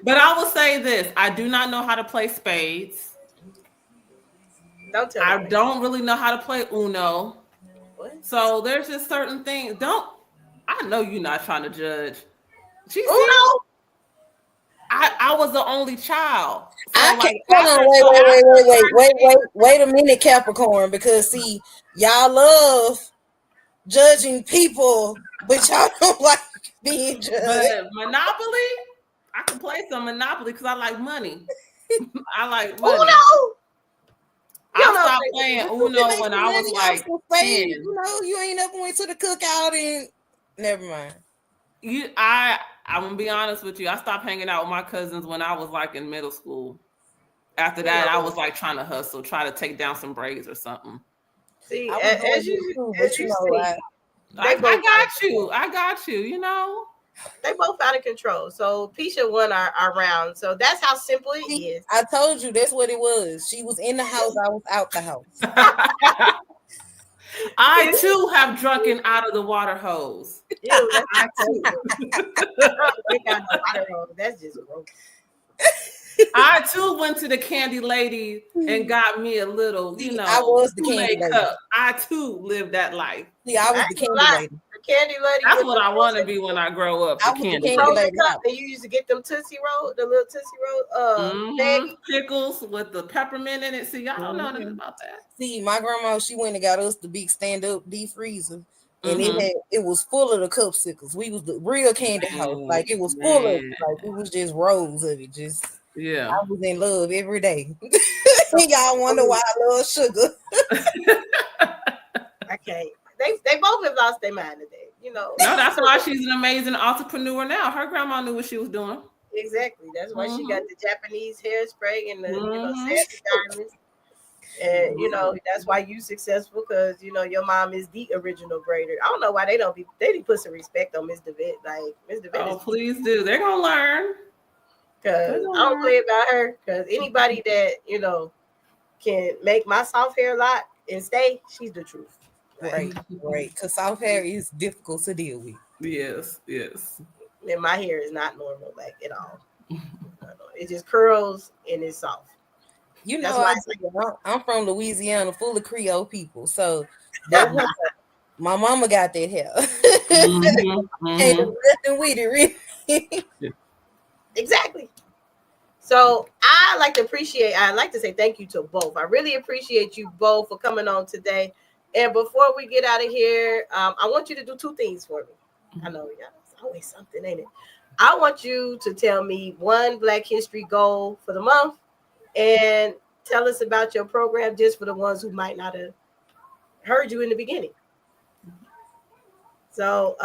But I will say this: I do not know how to play spades. Don't tell me. I don't really know how to play Uno. What? So there's just certain things. I know you're not trying to judge. Uno. I was the only child. So wait a minute, Capricorn, because see, y'all love judging people, but y'all don't like being judged. But Monopoly, I can play some Monopoly because I like money. I like money. Uno. I stopped playing Uno when I was like 10. You know, you ain't never went to the cookout and never mind. I'm gonna be honest with you. I stopped hanging out with my cousins when I was like in middle school. After that, I was like trying to hustle, try to take down some braids or something. See, as you see, I got you. You know, they both out of control. So Pisha won our round. So that's how simple it is. I told you that's what it was. She was in the house. I was out the house. I too have drunken out of the water hose. Ew, I too. That's just gross. I too went to the candy lady and got me a little, I was the candy lady. Cup. I too lived that life. Yeah, I was the candy lady. The candy lady. That's what I want to be when I grow up. The candy lady. And you used to get them Tootsie Roll, the little Tootsie Roll, pickles with the peppermint in it. See, y'all don't know nothing about that. See, my grandma, she went and got us the big stand-up deep freezer. And it was full of the cupsicles. We was the real candy house. Like it was full of it. Like it was just rows of it. Just I was in love every day. Y'all wonder why I love sugar. I can't. They both have lost their mind today. You know. No, that's why she's an amazing entrepreneur now. Her grandma knew what she was doing. Exactly. That's why she got the Japanese hairspray and the sassy diamonds. And that's why you successful, because your mom is the original braider. I don't know why they didn't put some respect on Miss DeVitt. Like Miss DeVitt. Oh, please do. They're gonna learn. Cause I don't play about her. Cause anybody that can make my soft hair lock and stay, she's the truth. Right. Because soft hair is difficult to deal with. Yes. And my hair is not normal, like at all. It just curls and it's soft. You That's know, why I'm from Louisiana, full of Creole people. So that hair, my mama got that hair. Ain't nothing with it, really. exactly. So I'd like to say thank you to both. I really appreciate you both for coming on today. And before we get out of here, I want you to do two things for me. I know it's always something, ain't it? I want you to tell me one Black History goal for the month and tell us about your program just for the ones who might not have heard you in the beginning. So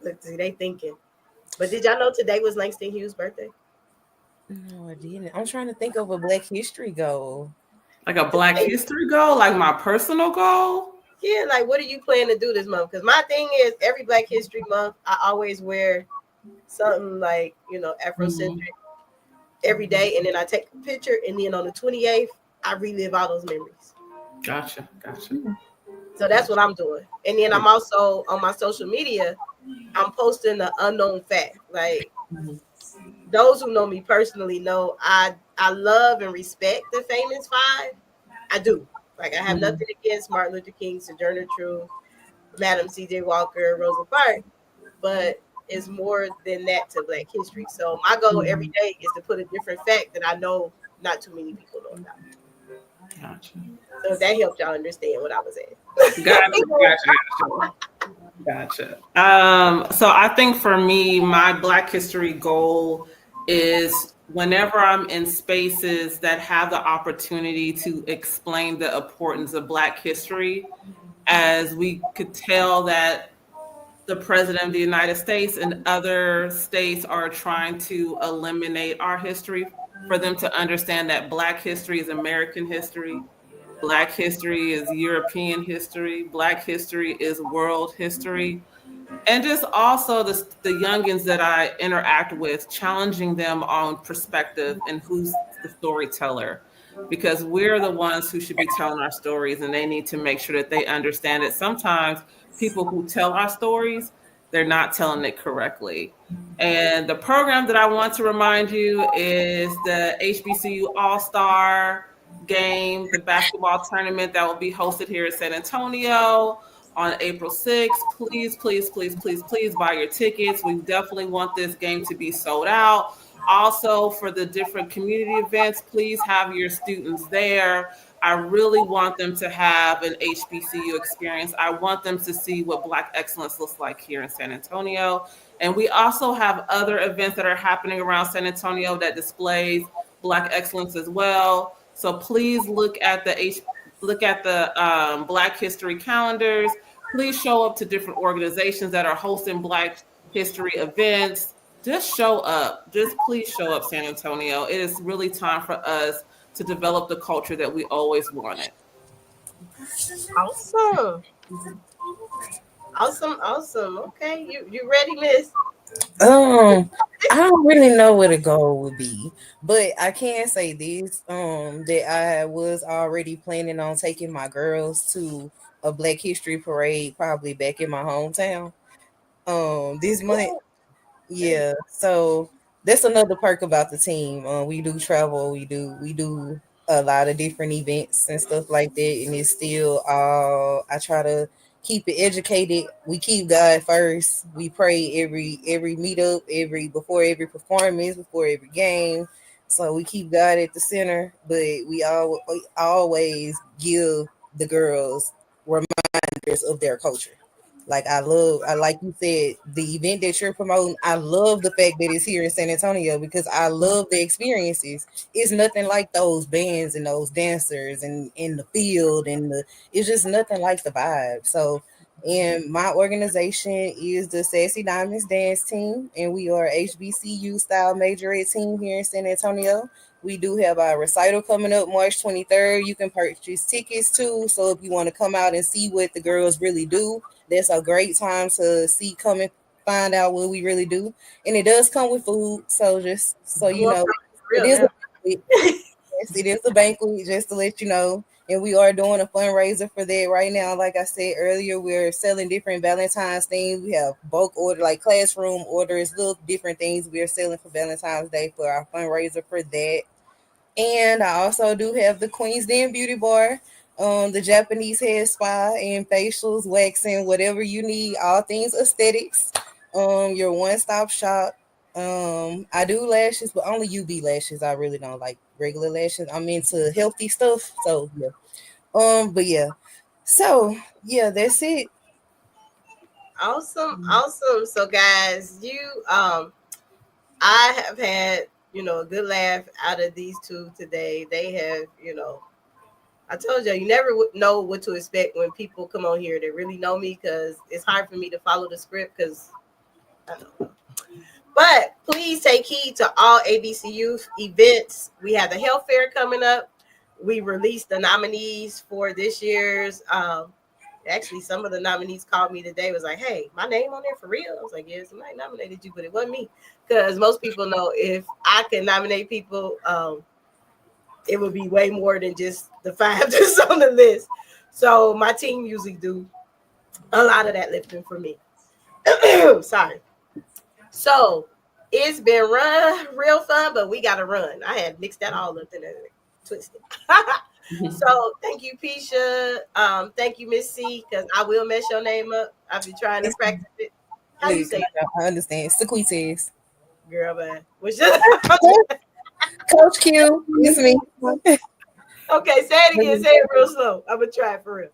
let's see, they thinking. But did y'all know today was Langston Hughes' birthday? No, I didn't. I'm trying to think of a Black History goal. Like a Black History goal, like my personal goal. Yeah, like what are you planning to do this month? Because my thing is every Black History Month, I always wear something like, Afrocentric every day. And then I take a picture. And then on the 28th, I relive all those memories. Gotcha. So that's what I'm doing. And then I'm also on my social media, I'm posting the unknown fact. Like those who know me personally know I love and respect the famous five. I do. Like I have nothing against Martin Luther King, Sojourner Truth, Madam C.J. Walker, Rosa Parks, but it's more than that to Black history. So my goal every day is to put a different fact that I know not too many people know about. Gotcha. So that helped y'all understand what I was saying. Gotcha. So I think for me, my Black History goal is whenever I'm in spaces that have the opportunity to explain the importance of Black history, as we could tell that the President of the United States and other states are trying to eliminate our history, for them to understand that Black history is American history, Black history is European history, Black history is world history. And just also the youngins that I interact with, challenging them on perspective and who's the storyteller, because we're the ones who should be telling our stories, and they need to make sure that they understand that sometimes people who tell our stories, they're not telling it correctly. And the program that I want to remind you is the HBCU All-Star game, the basketball tournament that will be hosted here in San Antonio on April 6th. Please buy your tickets. We definitely want this game to be sold out. Also, for the different community events, please have your students there. I really want them to have an HBCU experience. I want them to see what Black excellence looks like here in San Antonio. And we also have other events that are happening around San Antonio that displays Black excellence as well. So please look at the Black History calendars. Please show up to different organizations that are hosting Black History events. Just show up. Just please show up, San Antonio. It is really time for us to develop the culture that we always wanted. Awesome. Okay, you ready, Miss? I don't really know what a goal would be, but I can say this: that I was already planning on taking my girls to a Black History parade, probably back in my hometown. This month. Yeah, so that's another perk about the team. We do travel, we do a lot of different events and stuff like that, and it's still I try to keep it educated. We keep God first. We pray every meetup, before every performance, before every game. So we keep God at the center, but we always give the girls reminders of their culture. Like I like you said, the event that you're promoting, I love the fact that it's here in San Antonio because I love the experiences. It's nothing like those bands and those dancers and in the field it's just nothing like the vibe. So, and my organization is the Sassy Diamonds Dance Team, and we are HBCU style majorette team here in San Antonio. We do have our recital coming up March 23rd. You can purchase tickets too. So if you want to come out and see what the girls really do, that's a great time to come and find out what we really do. And it does come with food. So just so you know, it is a banquet. Yes, it is a banquet, just to let you know. And we are doing a fundraiser for that right now. Like I said earlier, we're selling different Valentine's things. We have bulk order, like classroom orders, little different things we are selling for Valentine's Day for our fundraiser for that. And I also do have the Queen's Den Beauty Bar, the Japanese hair spa and facials, waxing, whatever you need, all things aesthetics. Your one-stop shop. I do lashes, but only UV lashes. I really don't like regular lashes. I'm into healthy stuff. So yeah. But yeah. So yeah, that's it. Awesome, awesome. So guys, I have had, a good laugh out of these two today. They have, I told you, you never know what to expect when people come on here that really know me, because it's hard for me to follow the script because I don't know. But please take heed to all ABCU events. We have the health fair coming up. We released the nominees for this year's. Actually, some of the nominees called me today. Was like, "Hey, my name on there for real?" I was like, "Yeah, somebody nominated you, but it wasn't me." Because most people know if I can nominate people, it would be way more than just the 5 that's on the list. So my team usually do a lot of that lifting for me. Sorry. So it's been real fun, but we got to run. I had mixed that all up in a twisted. So thank you, Pisha. Thank you, Miss C, because I will mess your name up. I've been trying to practice it. How you say it? I understand. Sequites. Girl, man. Coach Q, it's me. Okay, say it again. Say it real slow. I'm going to try it for real.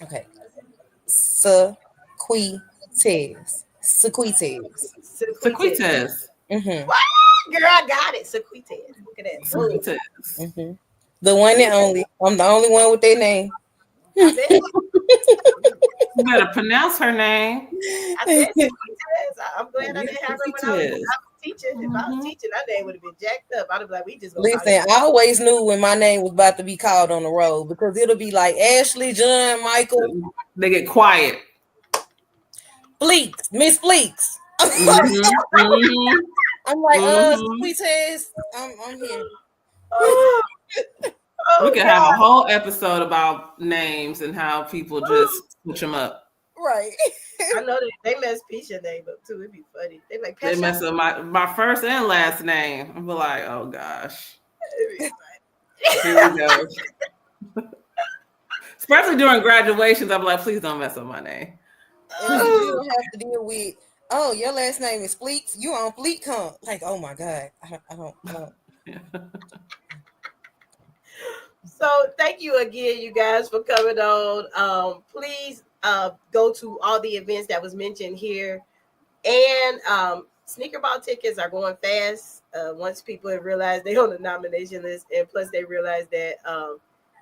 Okay. Sequites. Sequites. Mm-hmm. What? Girl, I got it. Sequites. Look at that. Sequites. Mm-hmm. The one and only. I'm the only one with their name. I bet. You better pronounce her name. I said Sequites. I'm glad I didn't have her when I was teaching. If I was teaching, that name would have been jacked up. I'd have been like, we just go. Listen, I always knew when my name was about to be called on the road, because it'll be like Ashley, John, Michael. They get quiet. Fleeks, Miss Fleeks. Mm-hmm. I'm like, Sequites. I'm here. We could have a whole episode about names and how people just switch them up. Right. I know they mess Pisha name up too. It'd be funny. They mess up my first and last name. I'll be like, oh gosh. Here we go. Especially during graduations, I'm like, please don't mess up my name. And you don't have to deal with, oh, your last name is Fleeks. You on Fleek Hunt. Like, oh my God. I don't. Yeah. So thank you again, you guys, for coming on. Please go to all the events that was mentioned here. And sneaker ball tickets are going fast. Once people have realized they're on the nomination list, and plus they realize that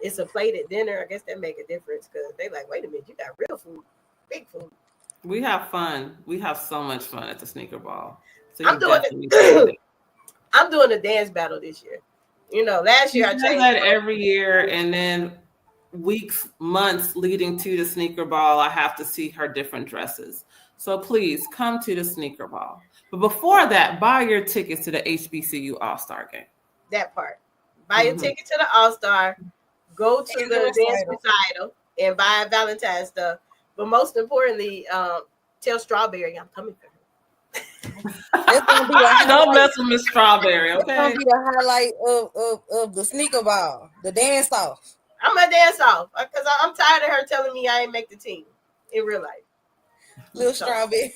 it's a plate at dinner, I guess that make a difference, because they like, wait a minute, you got real food, big food. We have fun. We have so much fun at the sneaker ball. So I'm doing a dance battle this year. Last year I changed that every year, and then weeks, months leading to the sneaker ball, I have to see her different dresses. So please come to the sneaker ball. But before that, buy your tickets to the HBCU All-Star game. That part. Buy your ticket to the All-Star. Go to the dance recital and buy Valentine's stuff. But most importantly, tell Strawberry I'm coming for her. Don't mess with Miss Strawberry, okay? It's gonna be the highlight of the sneaker ball, the dance off. I'm gonna dance off because I'm tired of her telling me I ain't make the team in real life. Little Strawberry.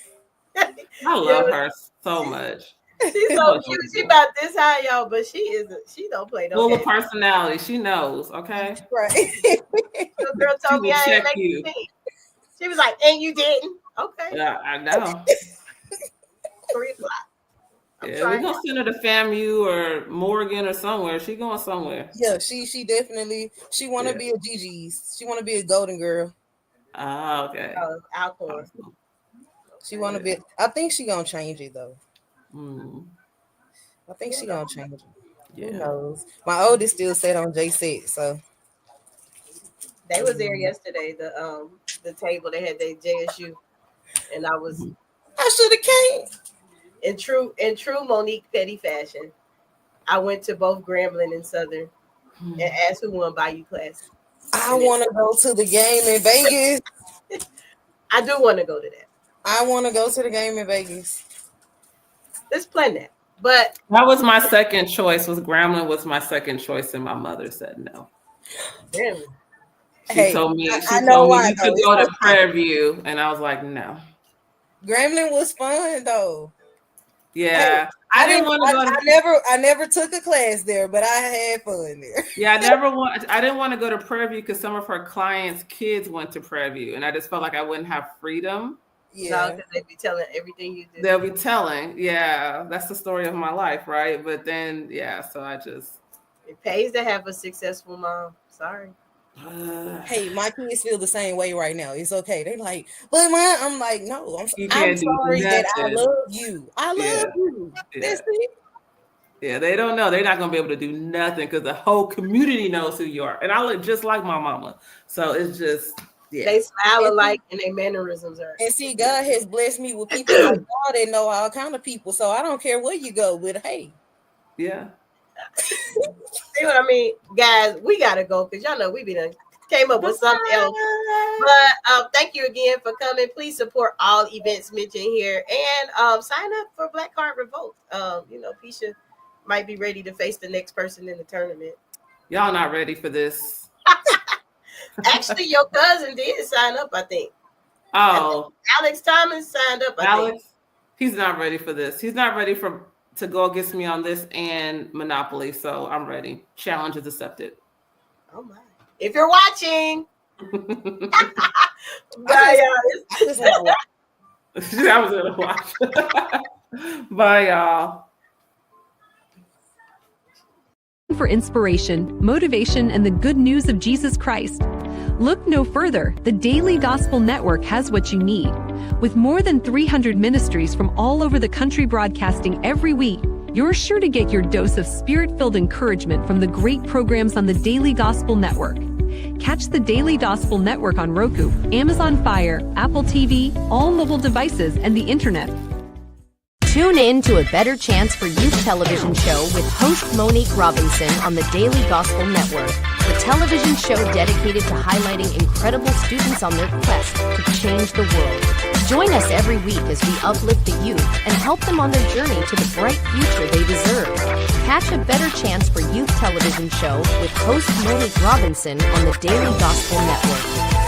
I love her so much. She's so cute. She about this high, y'all, but she don't play no full of personality. She knows, okay? Right. The girl told me I ain't make the team. She was like, and you didn't? Okay. Yeah, I know. 3 o'clock. Yeah, we're gonna send her to FAMU or Morgan or somewhere. She going somewhere. Yeah, she definitely wanna be a GG's. She wanna be a golden girl. Ah, okay. Alcorn. She wanna be. I think she gonna change it though. I think she gonna change it. Yeah. Who knows? My oldest still sat on J set, so they was there yesterday. The table they had their JSU, and I should have came. In true Monique Petty fashion, I went to both Grambling and Southern and ask who want to buy you classes. I want to go to the game in Vegas. I do want to go to that. I want to go to the game in Vegas. Let's plan that. But that was my second choice. Grambling was my second choice, and my mother said no. Really? She told me you could go to Prairie View, and I was like, no. Grambling was fun though. Yeah, I didn't want to go. I never took a class there, but I had fun there. Yeah, I didn't want to go to Prairie View because some of her clients' kids went to Prairie View, and I just felt like I wouldn't have freedom. Yeah, because they'd be telling everything you do. They'll be telling, yeah, that's the story of my life, right? But then, yeah, so it pays to have a successful mom. Sorry. Hey, my kids feel the same way right now. It's okay. They like, but Mom, I'm like, no, I'm sorry that I love you. I love you. Yeah. That's it. Yeah, they don't know. They're not going to be able to do nothing because the whole community knows who you are. And I look just like my mama. So it's just, yeah. They smile alike and their mannerisms are. And see, God has blessed me with people like God that know all kind of people. So I don't care where you go with, hey. Yeah. See what I mean? Guys, we got to go because y'all know we came up with something else. But thank you again for coming. Please support all events mentioned here and sign up for Black Card Revoked. Pisha might be ready to face the next person in the tournament. Y'all not ready for this. Actually, your cousin did sign up, I think. Oh. Alex Thomas signed up, I think. He's not ready for this. He's not ready to go against me on this and Monopoly, so I'm ready. Challenge is accepted. Oh, my. If you're watching. Bye, y'all. I was going to watch. Bye, y'all. For inspiration, motivation, and the good news of Jesus Christ. Look no further. The Daily Gospel Network has what you need. With more than 300 ministries from all over the country broadcasting every week, you're sure to get your dose of spirit-filled encouragement from the great programs on the Daily Gospel Network. Catch the Daily Gospel Network on Roku, Amazon Fire, Apple TV, all mobile devices, and the internet. Tune in to A Better Chance for Youth television show with host Monique Robinson on the Daily Gospel Network, the television show dedicated to highlighting incredible students on their quest to change the world. Join us every week as we uplift the youth and help them on their journey to the bright future they deserve. Catch A Better Chance for Youth television show with host Monique Robinson on the Daily Gospel Network.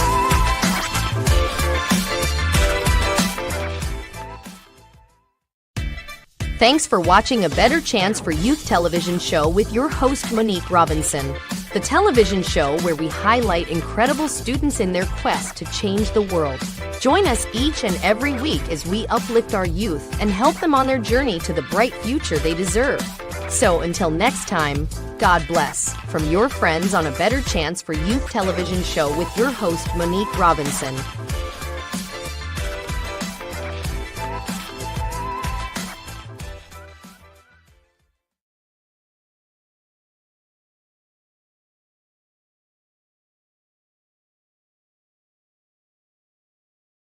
Thanks for watching A Better Chance for Youth television show with your host Monique Robinson, the television show where we highlight incredible students in their quest to change the world. Join us each and every week as we uplift our youth and help them on their journey to the bright future they deserve. So until next time, God bless, from your friends on A Better Chance for Youth television show with your host Monique Robinson.